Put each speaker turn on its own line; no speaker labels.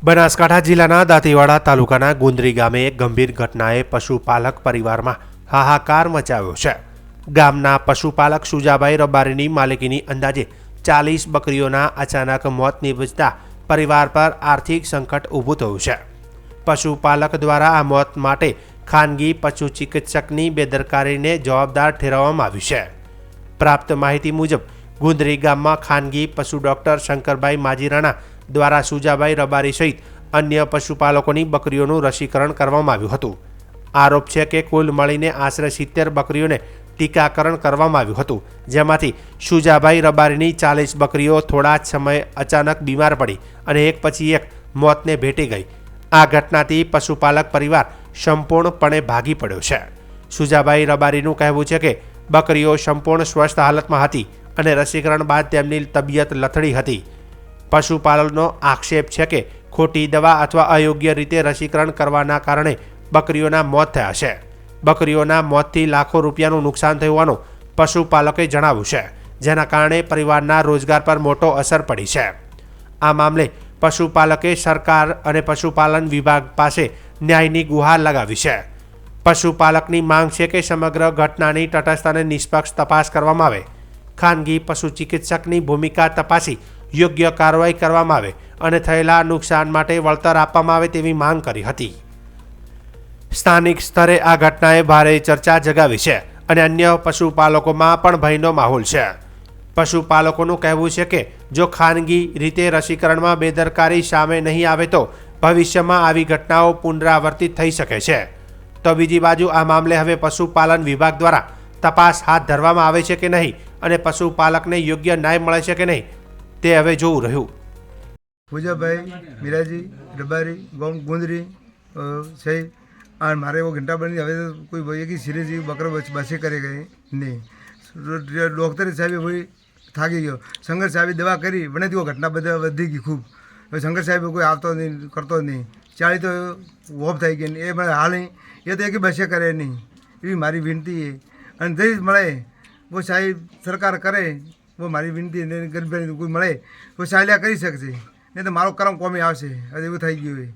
બનાસકાંઠા જિલ્લાના દાંતીવાડા તાલુકાના ગુંદરી ગામે એક ગંભીર ઘટનાએ પશુપાલક પરિવારમાં હાહાકાર મચાવ્યો છે. ગામના પશુપાલક સુજાભાઈ રબારીની માલિકીની અંદાજે 40 બકરીઓના અચાનક મોત નીપજતા પરિવાર પર આર્થિક સંકટ ઊભું થયું છે. પશુપાલક દ્વારા આ મોત માટે ખાનગી પશુ ચિકિત્સકની બેદરકારીને જવાબદાર ઠેરવવામાં આવ્યું છે. પ્રાપ્ત માહિતી મુજબ ગુંદરી ગામમાં ખાનગી પશુ ડોક્ટર શંકરભાઈ માજીરાણા દ્વારા સુજાભાઈ રબારી સહિત અન્ય પશુપાલકોની બકરીઓનું રસીકરણ કરવામાં આવ્યું હતું. આરોપ છે કે કુલ મળીને આશરે 70 બકરીઓને ટીકાકરણ કરવામાં આવ્યું હતું, જેમાંથી સુજાભાઈ રબારીની 40 બકરીઓ થોડા જ સમયે અચાનક બીમાર પડી અને એક પછી એક મોતને ભેટી ગઈ. આ ઘટનાથી પશુપાલક પરિવાર સંપૂર્ણપણે ભાગી પડ્યો છે. સુજાભાઈ રબારીનું કહેવું છે કે બકરીઓ સંપૂર્ણ સ્વસ્થ હાલતમાં હતી અને રસીકરણ બાદ તેમની તબિયત લથડી હતી. પશુપાલનનો આક્ષેપ છે કે ખોટી દવા અથવા અયોગ્ય રીતે રસીકરણ કરવાના કારણે બકરીઓના મોત થયા છે. બકરીઓના મોતથી લાખો રૂપિયાનું નુકસાન થયું હોવાનું પશુપાલકે જણાવ્યું છે, જેના કારણે પરિવારના રોજગાર પર મોટો અસર પડી છે. આ મામલે પશુપાલકે સરકાર અને પશુપાલન વિભાગ પાસે ન્યાયની ગુહાર લગાવી છે. પશુપાલકની માંગ છે કે સમગ્ર ઘટનાની તટસ્થ અને નિષ્પક્ષ તપાસ કરવામાં આવે. ખાનગી પશુ ચિકિત્સકની ભૂમિકા તપાસી યોગ્ય કાર્યવાહી કરવામાં આવે અને થયેલા નુકસાન માટે વળતર આપવામાં આવે તેવી માંગ કરી હતી. સ્થાનિક સ્તરે આ ઘટનાએ ભારે ચર્ચા જગાવી છે અને અન્ય પશુપાલકોમાં પણ ભયનો માહોલ છે. પશુપાલકોનું કહેવું છે કે જો ખાનગી રીતે રસીકરણમાં બેદરકારી સામે નહીં આવે તો ભવિષ્યમાં આવી ઘટનાઓ પુનરાવર્તિત થઈ શકે છે. તો બીજી બાજુ આ મામલે હવે પશુપાલન વિભાગ દ્વારા તપાસ હાથ ધરવામાં આવે છે કે નહીં અને પશુપાલકને યોગ્ય ન્યાય મળે છે કે નહીં તે હવે જોવું રહ્યું.
પૂજાભાઈ મીરાજી રબારી ગામ ગુંદરી છે और मारे वो घंटा बनी હવે કોઈ ભાઈ की सीरीज बकरो बसे करे गए नहीं डॉक्टर साहब वही થાકી ગયો. શંકર સાહેબે દવા કરી બને તો ઘટના બધા વધી ગઈ ખૂબ. શંકર સાહેબ કોઈ આવતો નહીં, કરતો નહીં. 40 તો વોપ થઈ ગઈ એ મને હાલ નહીં, એ તો એક બસે કરે નહીં એવી મારી વિનંતી છે. અને જઈ મળે वो સાહેબ સરકાર કરે वो મારી વિનંતી ગરીબ કોઈ મળે वो સાહેલ્યા કરી શકશે, નહીં તો મારો કરમ કોમી આવશે. હવે એવું થઈ ગયું હોય.